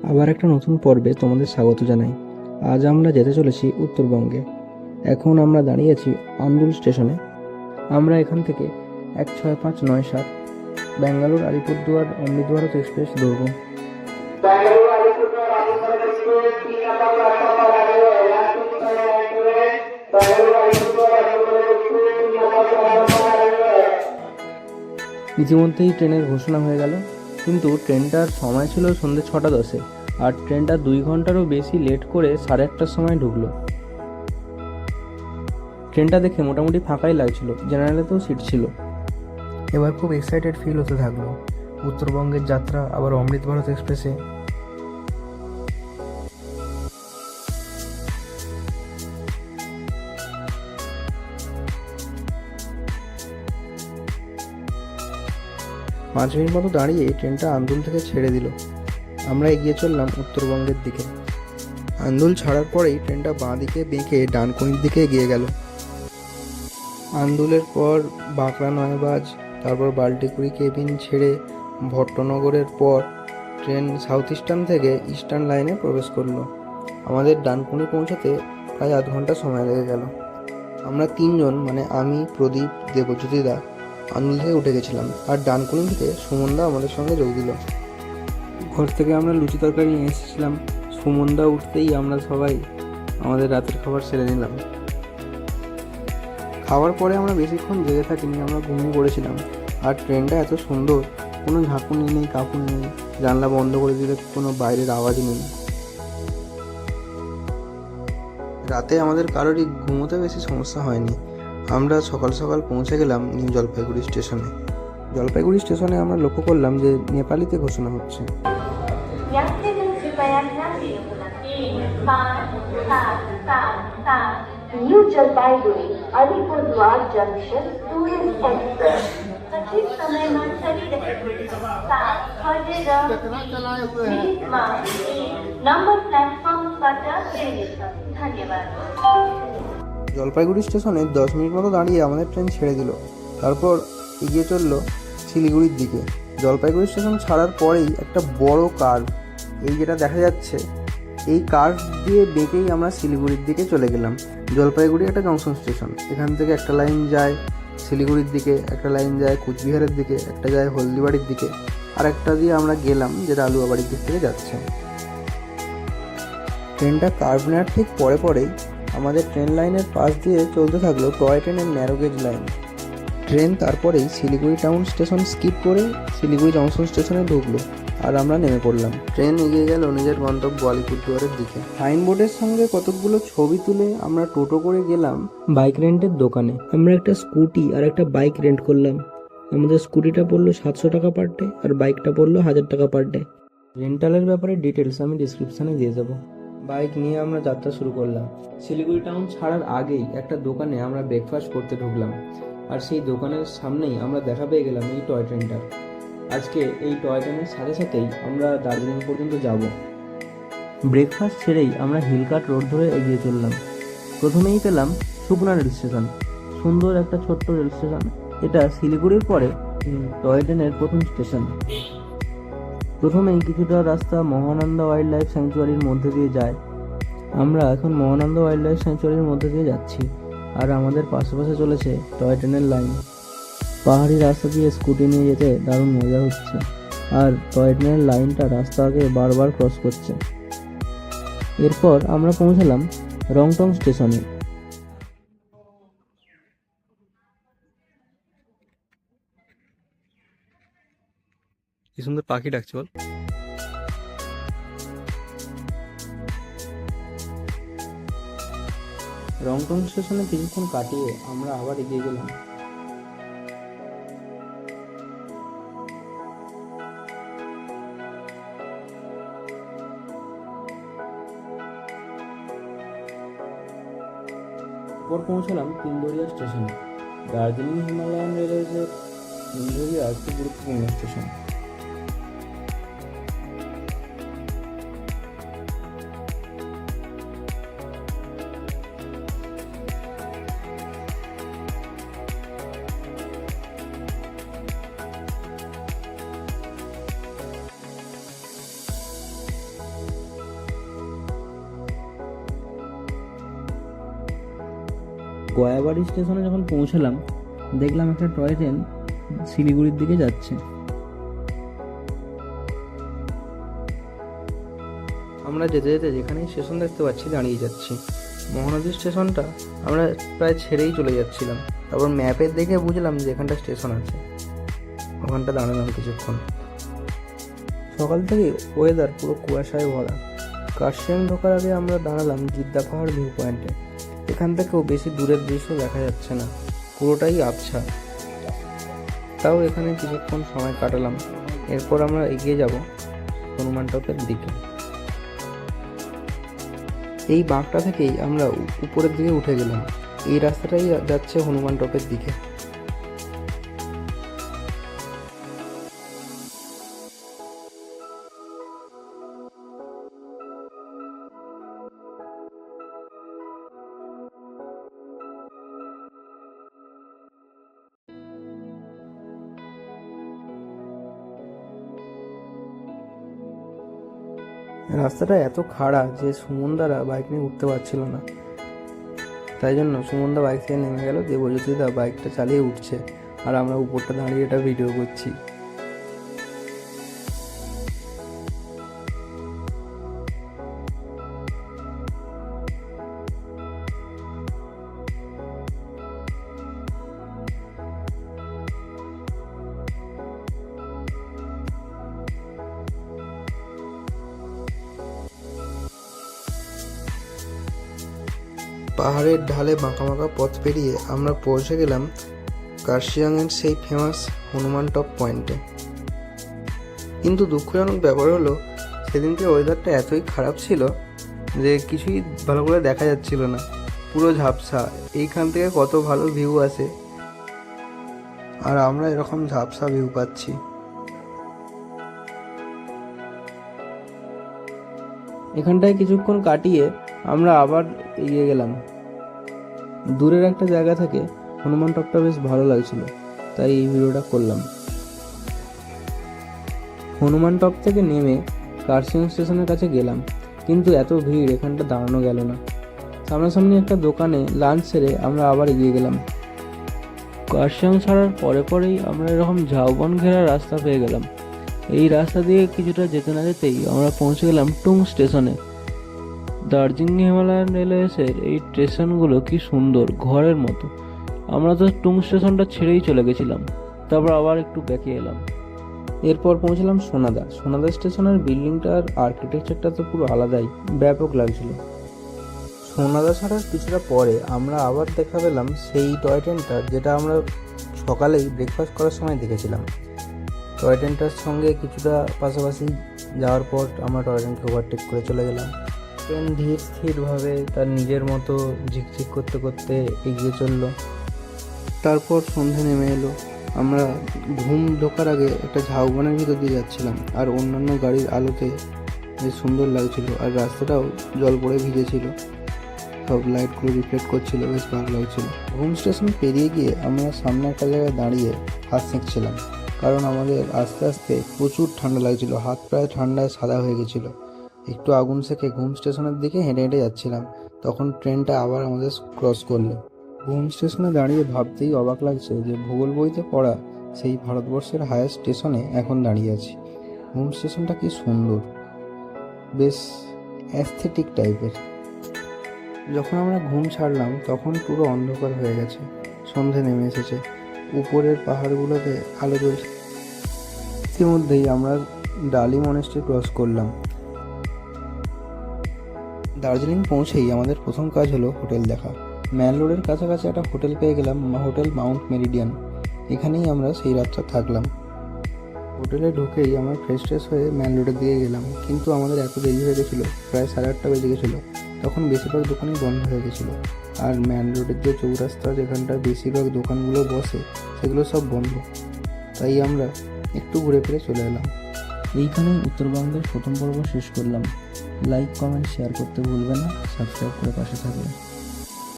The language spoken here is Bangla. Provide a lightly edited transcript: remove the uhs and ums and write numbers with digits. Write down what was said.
আবার একটা নতুন পর্বে তোমাদের স্বাগত জানাই। আজ আমরা যেতে চলেছি উত্তরবঙ্গে। এখন আমরা দাঁড়িয়ে আছি আন্দুল স্টেশনে। আমরা এখান থেকে 16597 ব্যাঙ্গালোর আলিপুরদুয়ার অমৃত ভারত এক্সপ্রেস ধরবো। ইতিমধ্যেই ট্রেনের ঘোষণা হয়ে গেল, কিন্তু ট্রেনটার সময় ছিল সন্ধ্যে 6:10, আর ট্রেনটা 2 ঘন্টারও বেশি লেট করে 1:30টার সময় ঢুকলো। ট্রেনটা দেখে মোটামুটি ফাঁকাই লাগছিল, জেনারেলেতেও সিট ছিল। এবার খুব এক্সাইটেড ফিল হতে থাকলো। উত্তরবঙ্গের যাত্রা আবার অমৃত ভারত এক্সপ্রেসে। পাঁচ মিনিট মতো দাঁড়িয়ে ট্রেনটা আন্দুল থেকে ছেড়ে দিল। আমরা এগিয়ে চললাম উত্তরবঙ্গের দিকে। আন্দুল ছাড়ার পরেই ট্রেনটা বাঁ দিকে বেঁকে ডানকুনির দিকে এগিয়ে গেল। আন্দুলের পর বাঁকড়া নয়বাজ, তারপর বাল্টিকুড়ি কেবিন ছেড়ে ভট্টনগরের পর ট্রেন সাউথ ইস্টার্ন থেকে ইস্টার্ন লাইনে প্রবেশ করলো। আমাদের ডানকুনি পৌঁছাতে প্রায় আধ ঘন্টা সময় লেগে গেল। আমরা তিনজন, মানে আমি, প্রদীপ, দেবজ্যোতিদা আন্দুল থেকে উঠে গেছিলাম, আর ডানকুনি থেকে সুমনদা আমাদের সঙ্গে যোগ দিল। ঘর থেকে আমরা লুচি তরকারি নিয়ে এসেছিলাম। সুমনদা উঠতেই আমরা সবাই আমাদের রাতের খাবার সেরে নিলাম। খাওয়ার পরে আমরা বেশিক্ষণ জেগে থাকিনি, আমরা ঘুমিয়ে পড়েছিলাম। আর ট্রেনটা এত সুন্দর, কোনো ঝাঁকুনি নেই, কাঁপুনি নেই, জানলা বন্ধ করে দিলে কোনো বাইরের আওয়াজ নেই। রাতে আমাদের কারোরই ঘুমোতে বেশি সমস্যা হয়নি। আমরা সকাল সকাল পৌঁছে গেলাম নিউ জলপাইগুড়ি স্টেশনে। জলপাইগুড়ি স্টেশনে আমরা লক্ষ্য করলাম যে নেপালিতে ঘোষণা হচ্ছে। New Jalpaiguri Alipurduar junction tourist express सचिव समय में चली रही नंबर प्लेटफॉर्म पर धन्यवाद। জলপাইগুড়ি স্টেশনে 10 মিনিট মতো দাঁড়িয়ে আমাদের ট্রেন ছেড়ে দিল। তারপর এগিয়ে চললো শিলিগুড়ির দিকে। জলপাইগুড়ি স্টেশন ছাড়ার পরেই একটা বড় কার্ভ, এই যেটা দেখা যাচ্ছে, এই কার্ভ দিয়ে বেঁকেই আমরা শিলিগুড়ির দিকে চলে গেলাম। জলপাইগুড়ি একটা জংশন স্টেশন, এখান থেকে একটা লাইন যায় শিলিগুড়ির দিকে, একটা লাইন যায় কুচবিহারের দিকে, একটা যায় হলদিবাড়ির দিকে, আর একটা দিয়ে আমরা গেলাম যেটা আলুয়াবাড়ির দিক থেকে যাচ্ছে। ট্রেনটা কার্ভ নেওয়ার ঠিক পরে পরেই আমাদের ট্রেন লাইনের পাশ দিয়ে চলতে থাকলো টয় ট্রেনের ন্যারো গেজ লাইন। ট্রেন তারপরেই শিলিগুড়ি টাউন স্টেশন স্কিপ করে শিলিগুড়ি জংশন স্টেশনে ঢুকলো, আর আমরা নেমে পড়লাম। ট্রেন এগিয়ে গেল নিজের গন্তব্য আলিপুরদুয়ারের দিকে। সাইনবোর্ডের সঙ্গে কতকগুলো ছবি তুলে আমরা টোটো করে গেলাম বাইক রেন্টের দোকানে। আমরা একটা স্কুটি আর একটা বাইক রেন্ট করলাম। আমাদের স্কুটিটা পড়লো 700 টাকা পার ডে, আর বাইকটা পড়লো 1000 টাকা পার ডে। রেন্টালের ব্যাপারে ডিটেলস আমি ডিসক্রিপশানে দিয়ে দেবো। বাইক নিয়ে আমরা যাত্রা শুরু করলাম। শিলিগুড়ি টাউন ছাড়ার আগেই একটা দোকানে আমরা ব্রেকফাস্ট করতে ঢুকলাম, আর সেই দোকানের সামনেই আমরা দেখা পেয়ে গেলাম এই টয় ট্রেনটা। আজকে এই টয় ট্রেনের সাথে সাথেই আমরা দার্জিলিং পর্যন্ত যাব। ব্রেকফাস্ট ছেড়েই আমরা হিলকাট রোড ধরে এগিয়ে চললাম। প্রথমেই পেলাম সুকনা রেল স্টেশন। সুন্দর একটা ছোট্ট রেল স্টেশন। এটা শিলিগুড়ির পরে টয় ট্রেনের প্রথম স্টেশন। প্রথমেই কিছুটা রাস্তা মহানন্দা ওয়াইল্ড লাইফ স্যাংচুয়ারির মধ্যে দিয়ে যায়। আমরা এখন মহানন্দা ওয়াইল্ড লাইফ স্যাংচুয়ারির মধ্যে দিয়ে যাচ্ছি, আর আমাদের পাশে চলেছে টয় ট্রেনের লাইন। পাহাড়ি রাস্তা দিয়ে স্কুটি নিয়ে যেতে দারুণ মজা হচ্ছে, আর টয় ট্রেনের লাইনটা রাস্তাকে বারবার ক্রস করছে। এরপর আমরা পৌঁছালাম রংটং স্টেশনে। কি সুন্দর পাখি ডাকছে বল। রংটং স্টেশনে কিছুক্ষণ কাটিয়ে আমরা আবার এগিয়ে গেলাম। পর পৌঁছালাম তিনদরিয়া স্টেশনে। দার্জিলিং হিমালয়ান রেলওয়েজের তিনদরিয়া একটি গুরুত্বপূর্ণ স্টেশন। গয়াবাড়ি স্টেশনে যখন পৌঁছালাম দেখলাম একটা টয় ট্রেন শিলিগুড়ির দিকে যাচ্ছে। আমরা যেতে যেতে যেখানেই স্টেশন দেখতে পাচ্ছি দাঁড়িয়ে যাচ্ছি। মহানদী স্টেশনটা আমরা প্রায় ছেড়েই চলে যাচ্ছিলাম, তারপর ম্যাপের দেখে বুঝলাম যে এখানটা স্টেশন আছে, ওখানটা দাঁড়ালাম কিছুক্ষণ। সকাল থেকে ওয়েদার পুরো কুয়াশায় ভরা। কার্শিয়াং ঢোকার আগে আমরা দাঁড়ালাম জিদ্দা পাহাড় ভিউ পয়েন্টে। এখান থেকেও বেশি দূরের দৃশ্য দেখা যাচ্ছে না, পুরোটাই আবছা। তাও এখানে কিছুক্ষণ সময় কাটালাম। এরপর আমরা এগিয়ে যাব হনুমান টপের দিকে। এই বাঁকটা থেকেই আমরা উপরের দিকে উঠে গেলাম। এই রাস্তাটাই যাচ্ছে হনুমান টপের দিকে। রাস্তাটা এত খাড়া যে সুমনদারা বাইক নিয়ে উঠতে পারছিল না, তাই জন্য সুমনদা বাইক থেকে নেমে গেল, দেবজ্যোতিদা বাইকটা চালিয়ে উঠছে আর আমরা উপরটা দাঁড়িয়ে এটা ভিডিও করছি। পাহাড়ের ঢালে বাঁকা বাঁকা পথ পেরিয়ে আমরা পৌঁছে গেলাম কার্শিয়াংয়ের সেই ফেমাস হনুমান টপ পয়েন্টে। কিন্তু দুঃখজনক ব্যাপার হলো সেদিনকে ওয়েদারটা এতই খারাপ ছিল যে কিছুই ভালো করে দেখা যাচ্ছিল না, পুরো ঝাপসা। এইখান থেকে কত ভালো ভিউ আসে আর আমরা এরকম ঝাপসা ভিউ পাচ্ছি। এখানটায় কিছুক্ষণ কাটিয়ে আমরা আবার এগিয়ে গেলাম। দূরের একটা জায়গা থেকে হনুমান টপটা বেশ ভালো লাগছিল, তাই এই ভিডিওটা করলাম। হনুমান টপ থেকে নেমে কার্শিয়াং স্টেশনের কাছে গেলাম, কিন্তু এত ভিড় এখানটা দাঁড়ানো গেল না। সামনাসামনি একটা দোকানে লাঞ্চ সেরে আমরা আবার এগিয়ে গেলাম। কার্শিয়াং ছাড়ার পরেই আমরা এরকম ঝাউবন ঘেরা রাস্তা পেয়ে গেলাম। এই রাস্তা দিয়ে কিছুটা যেতে না যেতেই আমরা পৌঁছে গেলাম টুং স্টেশনে। দার্জিলিং হিমালয়ান রেলওয়েসের এই স্টেশনগুলো কি সুন্দর, ঘরের মতো। আমরা তো টুং স্টেশনটা ছেড়েই চলে গেছিলাম, তারপর আবার একটু ব্যাকে এলাম। এরপর পৌঁছলাম সোনাদা। সোনাদা স্টেশনের বিল্ডিংটার আর্কিটেকচারটা তো পুরো আলাদাই, ব্যাপক লাগছিল। সোনাদা ছাড়ার কিছুটা পরে আমরা আবার দেখা পেলাম সেই টয় ট্রেনটা যেটা আমরা সকালেই ব্রেকফাস্ট করার সময় দেখেছিলাম। টয় ট্রেনটার সঙ্গে কিছুটা পাশাপাশি যাওয়ার পর আমরা টয় ট্রেনকে ওভারটেক করে চলে গেলাম। ট্রেন ধীর স্থিরভাবে তার নিজের মতো ঝিকঝিক করতে করতে এগিয়ে চললো। তারপর সন্ধে নেমে এলো। আমরা ঘুম ঢোকার আগে একটা ঝাউবনের ভিতর দিয়ে যাচ্ছিলাম, আর অন্যান্য গাড়ির আলোতে বেশ সুন্দর লাগছিল, আর রাস্তাটাও জল পড়ে ভিজেছিল, সব লাইটগুলো রিফ্লেক্ট করছিল, বেশ ভালো লাগছিল। ঘুম স্টেশন পেরিয়ে গিয়ে আমরা সামনে একটা জায়গায় দাঁড়িয়ে হাত সেঁকছিলাম, কারণ আমাদের আস্তে আস্তে প্রচুর ঠান্ডা লাগছিল, হাত প্রায় ঠান্ডায় সাদা হয়ে গেছিলো। একটু আগুন সেঁকে ঘুম স্টেশনের দিকে হেঁটে হেঁটে যাচ্ছিলাম, তখন ট্রেনটা আবার আমাদের ক্রস করলো। ঘুম স্টেশনে দাঁড়িয়ে ভাবতেই অবাক লাগছে যে ভূগোল বইতে পড়া সেই ভারতবর্ষের হায়েস্ট স্টেশনে এখন দাঁড়িয়ে আছি। ঘুম স্টেশনটা কি সুন্দর, বেশ অ্যাস্থেটিক টাইপের। যখন আমরা ঘুম ছাড়লাম তখন পুরো অন্ধকার হয়ে গেছে, সন্ধে নেমে এসেছে, উপরের পাহাড়গুলোতে আলো জ্বলছে। ইতিমধ্যেই আমরা ডালি মনেস্ট্রি ক্রস করলাম। দার্জিলিং পৌঁছেই আমাদের প্রথম কাজ হলো হোটেল দেখা। ম্যাল রোডের কাছাকাছি একটা হোটেল পেয়ে গেলাম, হোটেল মাউন্ট মেরিডিয়ান। এখানেই আমরা সেই রাতটা থাকলাম। হোটেলে ঢুকেই আমরা ফ্রেশ হয়ে ম্যাল রোডের দিকে গেলাম, কিন্তু আমাদের এত দেরি হয়ে গেছিলো, প্রায় 8:30 বেজে গেছিলো। তখন বেশিরভাগ দোকানই বন্ধ হয়ে গেছিলো, আর ম্যাল রোডের যে চৌরাস্তা যেখানটা বেশিরভাগ দোকানগুলো বসে সেগুলো সব বন্ধ। তাই আমরা একটু ঘুরে ফিরে চলে এলাম। এইখানেই উত্তরবঙ্গের প্রথম পর্ব শেষ করলাম। লাইক, কমেন্ট, শেয়ার করতে ভুলবেন না, সাবস্ক্রাইব করে পাশে থাকবেন।